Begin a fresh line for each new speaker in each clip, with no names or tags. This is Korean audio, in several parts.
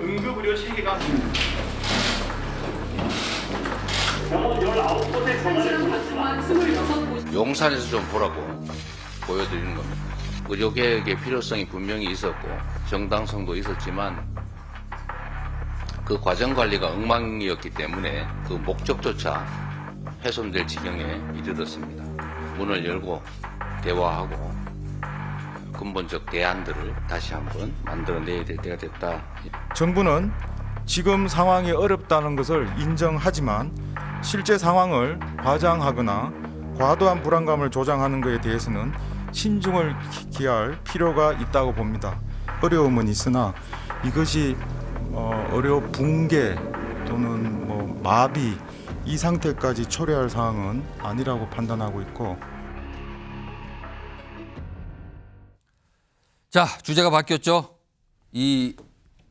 응급의료 체계가 병원 19곳의 병원을
용산에서 좀 보라고 보여드리는 겁니다. 의료개혁의 필요성이 분명히 있었고 정당성도 있었지만 그 과정 관리가 엉망이었기 때문에 그 목적조차 훼손될 지경에 이르렀습니다. 문을 열고 대화하고 근본적 대안들을 다시 한번 만들어내야 될 때가 됐다.
정부는 지금 상황이 어렵다는 것을 인정하지만 실제 상황을 과장하거나 과도한 불안감을 조장하는 것에 대해서는 신중을 기할 필요가 있다고 봅니다. 어려움은 있으나 이것이 의료 붕괴 또는 마비 이 상태까지 초래할 상황은 아니라고 판단하고 있고.
자, 주제가 바뀌었죠. 이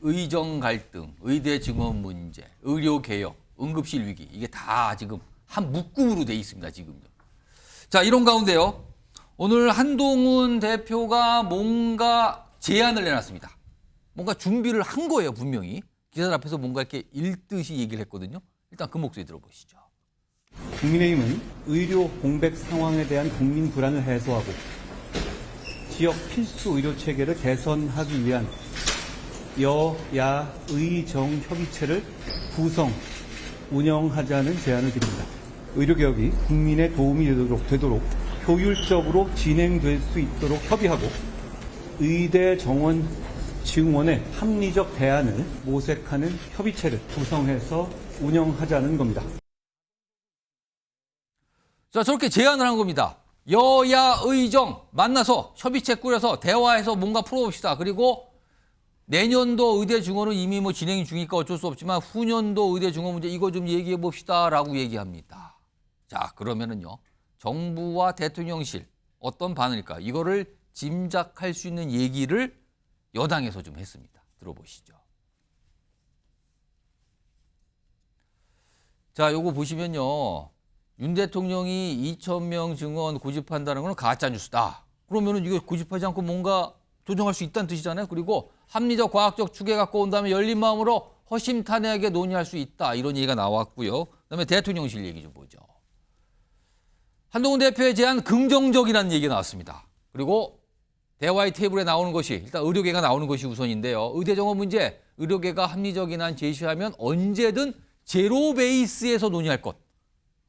의정 갈등, 의대 증원 문제, 의료 개혁, 응급실 위기 이게 다 지금 한 묶음으로 돼 있습니다. 지금요. 자, 이런 가운데요. 오늘 한동훈 대표가 뭔가 제안을 내놨습니다. 뭔가 준비를 한 거예요, 분명히. 기자들 앞에서 뭔가 이렇게 읽듯이 얘기를 했거든요. 일단 그 목소리 들어보시죠.
국민의힘은 의료 공백 상황에 대한 국민 불안을 해소하고 지역 필수 의료 체계를 개선하기 위한 여야 의정 협의체를 구성, 운영하자는 제안을 드립니다. 의료개혁이 국민의 도움이 되도록 효율적으로 진행될 수 있도록 협의하고 의대 정원 증원의 합리적 대안을 모색하는 협의체를 구성해서 운영하자는 겁니다.
자, 저렇게 제안을 한 겁니다. 여야 의정 만나서 협의체 꾸려서 대화해서 뭔가 풀어봅시다. 그리고 내년도 의대 증원은 이미 진행 중이니까 어쩔 수 없지만 후년도 의대 증원 문제 이거 좀 얘기해 봅시다라고 얘기합니다. 자, 그러면은요. 정부와 대통령실 어떤 반응일까? 이거를 짐작할 수 있는 얘기를 여당에서 좀 했습니다. 들어보시죠. 자, 요거 보시면요. 윤 대통령이 2,000명 증원 고집한다는 건 가짜 뉴스다. 그러면은 이거 고집하지 않고 뭔가 조정할 수 있다는 뜻이잖아요. 그리고 합리적 과학적 추계 갖고 온다면 열린 마음으로 허심탄회하게 논의할 수 있다. 이런 얘기가 나왔고요. 그다음에 대통령실 얘기 좀 보죠. 한동훈 대표에 대한 긍정적이라는 얘기가 나왔습니다. 그리고 대화의 테이블에 나오는 것이 일단 의료계가 나오는 것이 우선인데요. 의대 정원 문제, 의료계가 합리적인 안 제시하면 언제든 제로 베이스에서 논의할 것.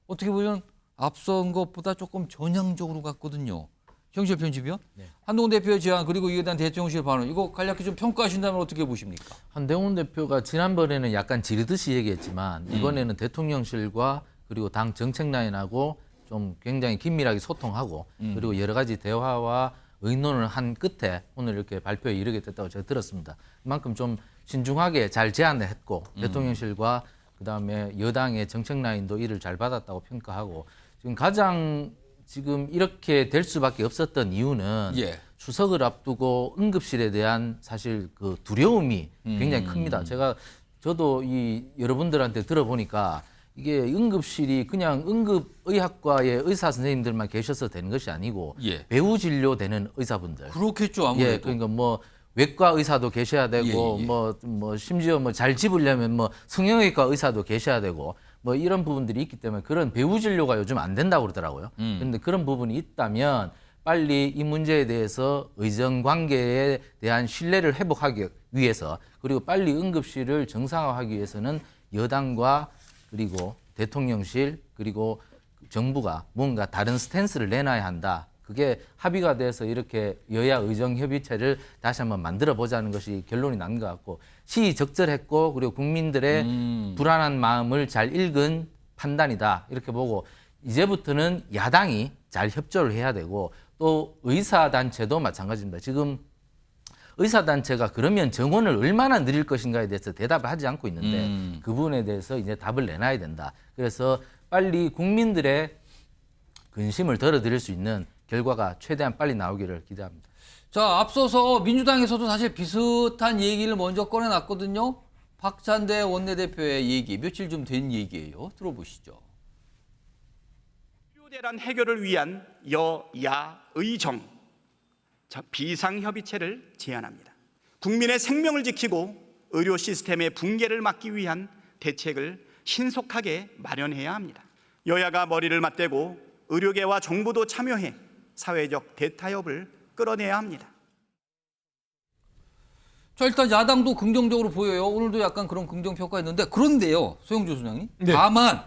어떻게 보면 앞선 것보다 조금 전향적으로 갔거든요. 형실 편집위원, 네. 한동훈 대표의 제안 그리고 이에 대한 대통령실 반응 이거 간략히 좀 평가하신다면 어떻게 보십니까?
한동훈 대표가 지난번에는 약간 지르듯이 얘기했지만 이번에는 대통령실과 그리고 당 정책 라인하고 좀 굉장히 긴밀하게 소통하고 그리고 여러 가지 대화와 의논을 한 끝에 오늘 이렇게 발표에 이르게 됐다고 제가 들었습니다. 그만큼 좀 신중하게 잘 제안을 했고 대통령실과 그다음에 여당의 정책 라인도 이를 잘 받았다고 평가하고 지금 이렇게 될 수밖에 없었던 이유는 추석을 앞두고 응급실에 대한 사실 그 두려움이 굉장히 큽니다. 저도 이 여러분들한테 들어보니까 이게 응급실이 그냥 응급의학과의 의사 선생님들만 계셔서 되는 것이 아니고 배후 진료되는 의사분들.
그렇겠죠, 아무래도.
그러니까 외과 의사도 계셔야 되고 심지어 잘 집으려면 성형외과 의사도 계셔야 되고 이런 부분들이 있기 때문에 그런 배후 진료가 요즘 안 된다고 그러더라고요. 그런데 그런 부분이 있다면 빨리 이 문제에 대해서 의정 관계에 대한 신뢰를 회복하기 위해서 그리고 빨리 응급실을 정상화하기 위해서는 여당과 그리고 대통령실 그리고 정부가 뭔가 다른 스탠스를 내놔야 한다. 그게 합의가 돼서 이렇게 여야 의정협의체를 다시 한번 만들어 보자는 것이 결론이 난 것 같고 시적절했고 그리고 국민들의 불안한 마음을 잘 읽은 판단이다. 이렇게 보고 이제부터는 야당이 잘 협조를 해야 되고 또 의사단체도 마찬가지입니다. 지금 의사단체가 그러면 정원을 얼마나 늘릴 것인가에 대해서 대답을 하지 않고 있는데 그 부분에 대해서 이제 답을 내놔야 된다. 그래서 빨리 국민들의 근심을 덜어드릴 수 있는 결과가 최대한 빨리 나오기를 기대합니다.
자, 앞서서 민주당에서도 사실 비슷한 얘기를 먼저 꺼내놨거든요. 박찬대 원내대표의 얘기, 며칠 좀 된 얘기예요. 들어보시죠.
의료대란 해결을 위한 여야 의정 비상협의체를 제안합니다. 국민의 생명을 지키고 의료 시스템의 붕괴를 막기 위한 대책을 신속하게 마련해야 합니다. 여야가 머리를 맞대고 의료계와 정부도 참여해 사회적 대타협을 끌어내야 합니다.
자, 일단 야당도 긍정적으로 보여요. 오늘도 약간 그런 긍정 평가했는데, 그런데요, 소영주 소장님.
네.
다만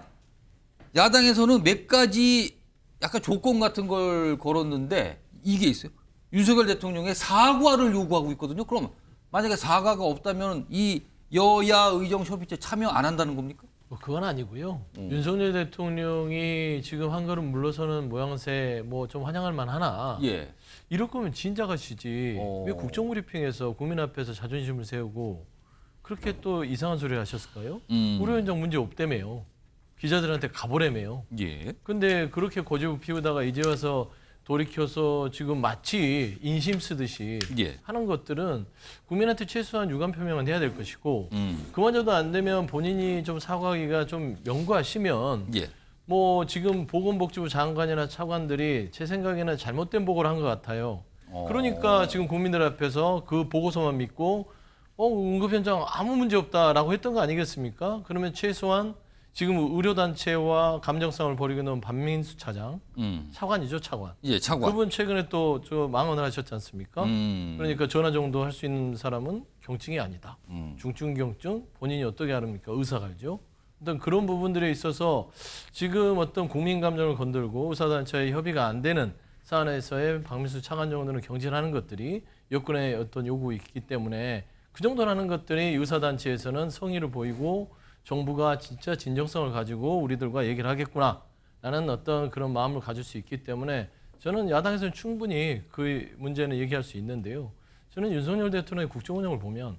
야당에서는 몇 가지 약간 조건 같은 걸 걸었는데 이게 있어요. 윤석열 대통령의 사과를 요구하고 있거든요. 그럼 만약에 사과가 없다면 이 여야 의정 협의체 참여 안 한다는 겁니까?
뭐 그건 아니고요. 윤석열 대통령이 지금 한 걸음 물러서는 모양새 뭐 좀 환영할 만하나
예.
이럴 거면 진작하시지.
어.
왜 국정브리핑에서 국민 앞에서 자존심을 세우고 그렇게 또 이상한 소리를 하셨을까요? 의료 현장 문제 없다며요. 기자들한테 가보래매요.
예.
근데 그렇게 고집을 피우다가 이제 와서 돌이켜서 지금 마치 인심 쓰듯이
예.
하는 것들은 국민한테 최소한 유감 표명은 해야 될 것이고 그마저도 안 되면 본인이 좀 사과하기가 좀 명구하시면
예.
뭐 지금 보건복지부 장관이나 차관들이 제 생각에는 잘못된 보고를 한 것 같아요. 그러니까 지금 국민들 앞에서 그 보고서만 믿고 응급 현장 아무 문제 없다라고 했던 거 아니겠습니까? 그러면 최소한 지금 의료단체와 감정싸움을 벌이고 있는 반민수 차장, 차관이죠, 차관.
예, 차관.
그분 최근에 또 저 망언을 하셨지 않습니까? 그러니까 전화 정도 할 수 있는 사람은 경증이 아니다. 중증경증 본인이 어떻게 하릅니까? 의사가 알죠. 어떤 그런 부분들에 있어서 지금 어떤 국민 감정을 건들고 의사단체의 협의가 안 되는 사안에서의 박민수 차관 정도는 경질하는 것들이 여권의 어떤 요구가 있기 때문에 그 정도라는 것들이 의사단체에서는 성의를 보이고 정부가 진짜 진정성을 가지고 우리들과 얘기를 하겠구나라는 어떤 그런 마음을 가질 수 있기 때문에 저는 야당에서는 충분히 그 문제는 얘기할 수 있는데요. 저는 윤석열 대통령의 국정운영을 보면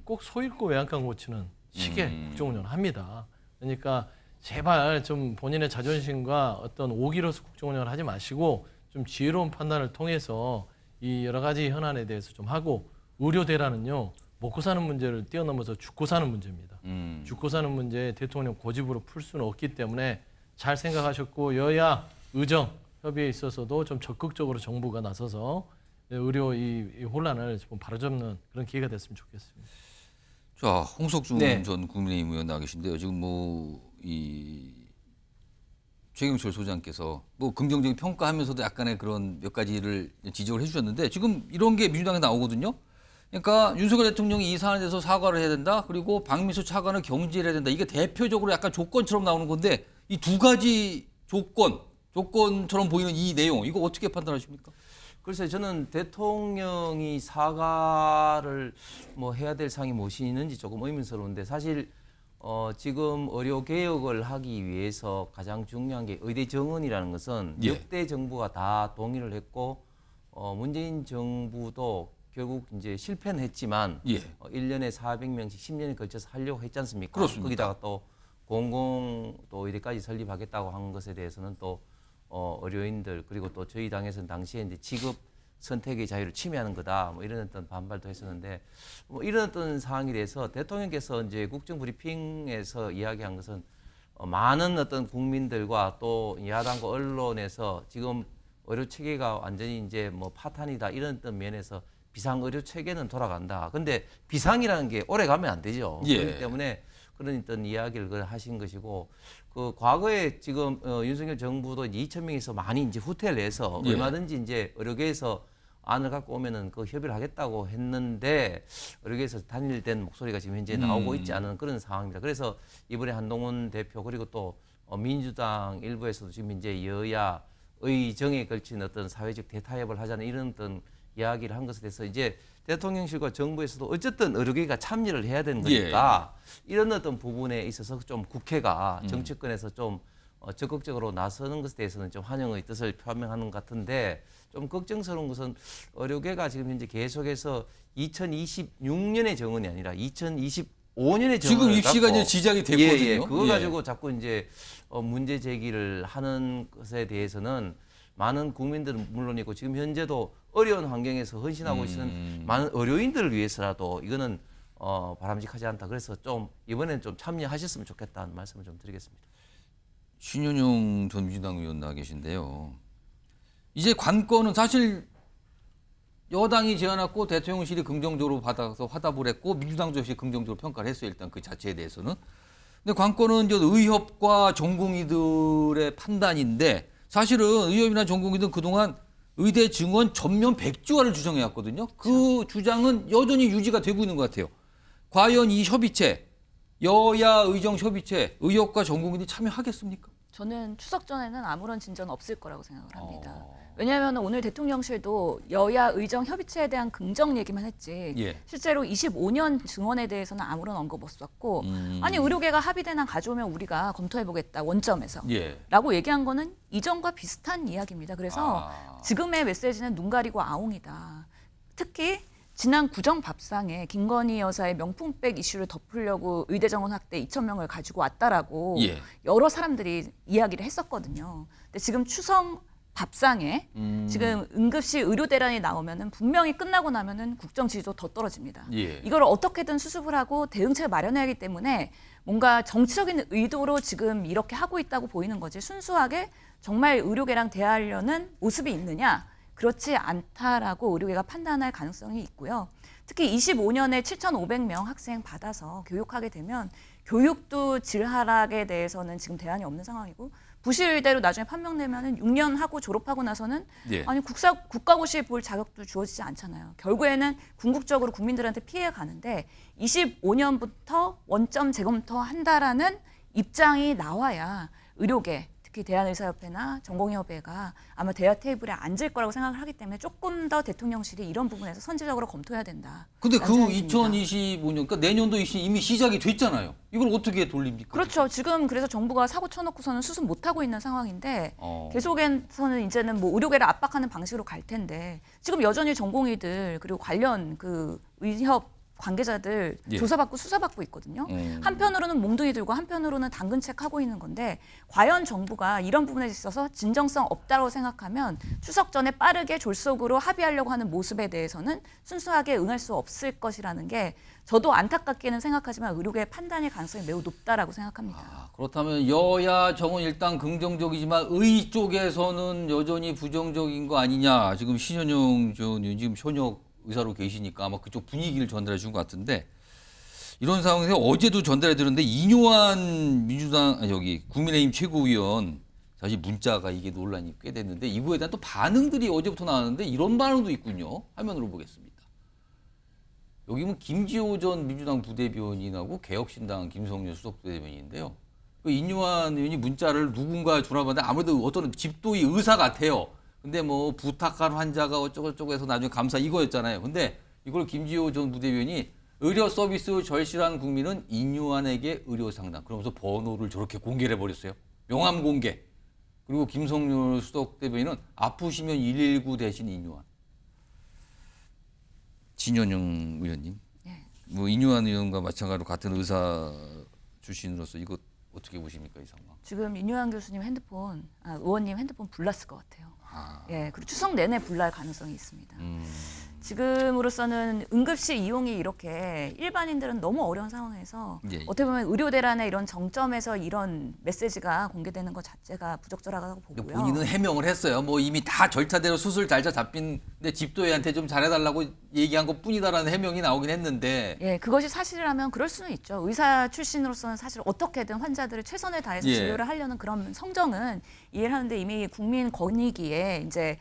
꼭 소 잃고 외양간 고치는 식의 국정운영을 합니다. 그러니까 제발 좀 본인의 자존심과 어떤 오기로서 국정운영을 하지 마시고 좀 지혜로운 판단을 통해서 이 여러 가지 현안에 대해서 좀 하고 의료 대란은요. 먹고 사는 문제를 뛰어넘어서 죽고 사는 문제입니다. 죽고 사는 문제 대통령 고집으로 풀 수는 없기 때문에 잘 생각하셨고 여야 의정 협의에 있어서도 좀 적극적으로 정부가 나서서 의료 이 혼란을 좀 바로잡는 그런 기회가 됐으면 좋겠습니다.
자, 홍석준
네.
전 국민의힘 의원 나와 계신데요. 지금 이 최경철 소장께서 긍정적인 평가하면서도 약간의 그런 몇 가지를 지적을 해주셨는데 지금 이런 게 민주당에 나오거든요. 그러니까 윤석열 대통령이 이 사안에 대해서 사과를 해야 된다. 그리고 박민수 차관을 경질해야 된다. 이게 대표적으로 약간 조건처럼 나오는 건데 이 두 가지 조건처럼 보이는 이 내용 이거 어떻게 판단하십니까?
글쎄 저는 대통령이 사과를 뭐 해야 될 상이 무엇이 있는지 조금 의문스러운데 사실 지금 의료 개혁을 하기 위해서 가장 중요한 게 의대 정원이라는 것은
예.
역대 정부가 다 동의를 했고 문재인 정부도 결국 이제 실패는 했지만
예.
1년에 400명씩 10년에 걸쳐서 하려고 했지 않습니까?
그렇습니다.
거기다가 또 공공 또 의대까지 설립하겠다고 한 것에 대해서는 또 의료인들 그리고 또 저희 당에서는 당시에 이제 직업 선택의 자유를 침해하는 거다 뭐 이런 어떤 반발도 했었는데 뭐 이런 어떤 사항에 대해서 대통령께서 이제 국정 브리핑에서 이야기한 것은 많은 어떤 국민들과 또 야당과 언론에서 지금 의료 체계가 완전히 이제 뭐 파탄이다 이런 어떤 면에서 비상 의료 체계는 돌아간다. 근데 비상이라는 게 오래 가면 안 되죠.
예.
그렇기 때문에 그런 어떤 이야기를 하신 것이고 그 과거에 지금 윤석열 정부도 이제 2,000명에서 많이 이제 후퇴를 해서
예.
얼마든지 이제 의료계에서 안을 갖고 오면은 그 협의를 하겠다고 했는데 의료계에서 단일된 목소리가 지금 현재 나오고 있지 않은 그런 상황입니다. 그래서 이번에 한동훈 대표 그리고 또 민주당 일부에서도 지금 이제 여야 의정에 걸친 어떤 사회적 대타협을 하자는 이런 어떤 이야기를 한 것에 대해서 이제 대통령실과 정부에서도 어쨌든 의료계가 참여를 해야 되는 거니까 이런 어떤 부분에 있어서 좀 국회가 정치권에서 좀 적극적으로 나서는 것에 대해서는 좀 환영의 뜻을 표명하는 것 같은데 좀 걱정스러운 것은 의료계가 지금 현재 계속해서 2026년의 정원이 아니라 2025년의 정원을
지금 입시가
갖고
이제 지적이 됐거든요.
예, 그거
예.
가지고 자꾸 이제 문제 제기를 하는 것에 대해서는 많은 국민들은 물론이고 지금 현재도 어려운 환경에서 헌신하고 있는 많은 의료인들을 위해서라도 이거는 바람직하지 않다. 그래서 좀 이번에는 좀 참여하셨으면 좋겠다는 말씀을 좀 드리겠습니다.
신현용 전 민주당 의원 나와 계신데요. 이제 관건은 사실 여당이 제안했고 대통령실이 긍정적으로 받아서 화답을 했고 민주당도 역시 긍정적으로 평가를 했어요. 일단 그 자체에 대해서는. 근데 관건은 이제 의협과 전공의들의 판단인데 사실은 의협이나 전공의들은 그동안 의대 증원 전면 백지화를 주장해왔거든요. 그 주장은 여전히 유지가 되고 있는 것 같아요. 과연 이 협의체, 여야 의정 협의체, 의협과 전공의들이 참여하겠습니까?
저는 추석 전에는 아무런 진전 없을 거라고 생각을 합니다. 왜냐하면 오늘 대통령실도 여야 의정 협의체에 대한 긍정 얘기만 했지
예.
실제로 25년 증원에 대해서는 아무런 언급 없었고 아니 의료계가 합의된 안 가져오면 우리가 검토해보겠다 원점에서
예.
라고 얘기한 거는 이전과 비슷한 이야기입니다. 그래서 지금의 메시지는 눈 가리고 아웅이다. 특히 지난 구정밥상에 김건희 여사의 명품백 이슈를 덮으려고 의대 정원 확대 2,000명을 가지고 왔다라고
예.
여러 사람들이 이야기를 했었거든요. 근데 지금 추석 밥상에 지금 응급실 의료 대란이 나오면은 분명히 끝나고 나면은 국정 지지도 더 떨어집니다.
예.
이걸 어떻게든 수습을 하고 대응책을 마련해야 하기 때문에 뭔가 정치적인 의도로 지금 이렇게 하고 있다고 보이는 거지 순수하게 정말 의료계랑 대화하려는 모습이 있느냐? 그렇지 않다라고 의료계가 판단할 가능성이 있고요. 특히 25년에 7,500명 학생 받아서 교육하게 되면 교육도 질 하락에 대해서는 지금 대안이 없는 상황이고 부실대로 나중에 판명 내면은 6년 하고 졸업하고 나서는
예.
아니 국가고시에 볼 자격도 주어지지 않잖아요. 결국에는 궁극적으로 국민들한테 피해 가는데 25년부터 원점 재검토한다라는 입장이 나와야 의료계 특히 대한의사협회나 전공의협회가 아마 대화 테이블에 앉을 거라고 생각을 하기 때문에 조금 더 대통령실이 이런 부분에서 선제적으로 검토해야 된다.
근데 그 2025년, 그러니까 내년도 이미 시작이 됐잖아요. 이걸 어떻게 돌립니까?
그렇죠. 지금 그래서 정부가 사고 쳐놓고서는 수습 못하고 있는 상황인데 계속해서는 이제는 뭐 의료계를 압박하는 방식으로 갈 텐데 지금 여전히 전공의들 그리고 관련 그 의협 관계자들
예.
조사받고 수사받고 있거든요. 한편으로는 몽둥이 들고 한편으로는 당근책 하고 있는 건데 과연 정부가 이런 부분에 있어서 진정성 없다고 생각하면 추석 전에 빠르게 졸속으로 합의하려고 하는 모습에 대해서는 순수하게 응할 수 없을 것이라는 게 저도 안타깝게는 생각하지만 의료계의 판단의 가능성이 매우 높다라고 생각합니다.
그렇다면 여야 정은 일단 긍정적이지만 의 쪽에서는 여전히 부정적인 거 아니냐. 지금 신현영 전 의원 지금 현역 의사로 계시니까 아마 그쪽 분위기를 전달해 준 것 같은데 이런 상황에서 어제도 전달해 드렸는데 이뇨한 민주당 여기 국민의힘 최고위원 사실 문자가 이게 논란이 꽤 됐는데 이거에 대한 또 반응들이 어제부터 나왔는데 이런 반응도 있군요. 화면으로 보겠습니다. 여기 뭐 김지호 전 민주당 부대변인하고 개혁신당 김성렬 수석 부대변인인데요. 그 이뇨한 의원이 문자를 누군가 주나봤는데 아무래도 어떤 집도의 의사 같아요. 근데 뭐 부탁한 환자가 어쩌고저쩌고 해서 나중에 감사 이거였잖아요. 근데 이걸 김지호 전 부대변인이 의료 서비스 절실한 국민은 이뇨한에게 의료 상담. 그러면서 번호를 저렇게 공개를 해버렸어요. 명함 공개. 그리고 김성렬 수석 대변인은 아프시면 119 대신 이뇨한. 진현영 의원님.
네.
뭐 이뇨한 의원과 마찬가지로 같은 의사 출신으로서 이거 어떻게 보십니까 이 상황?
지금 이뇨한 교수님 의원님 핸드폰 불났을 것 같아요. 예, 그리고 추석 내내 불날 가능성이 있습니다. 지금으로서는 응급실 이용이 이렇게 일반인들은 너무 어려운 상황에서
예.
어떻게 보면 의료 대란의 이런 정점에서 이런 메시지가 공개되는 것 자체가 부적절하다고 보고요.
본인은 해명을 했어요. 뭐 이미 다 절차대로 수술 날짜 잡힌데 집도의한테 좀 잘해달라고 얘기한 것뿐이다라는 해명이 나오긴 했는데.
예, 그것이 사실이라면 그럴 수는 있죠. 의사 출신으로서는 사실 어떻게든 환자들을 최선을 다해서
예.
진료를 하려는 그런 성정은 이해를 하는데 이미 국민 권익위에 이제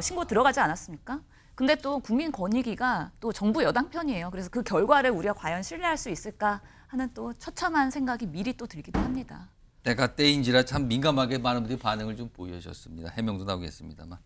신고 들어가지 않았습니까? 근데 또 국민 권익위가 또 정부 여당 편이에요. 그래서 그 결과를 우리가 과연 신뢰할 수 있을까 하는 또 처참한 생각이 미리 또 들기도 합니다.
때가 때인지라 참 민감하게 많은 분들이 반응을 좀 보여주셨습니다. 해명도 나오겠습니다만.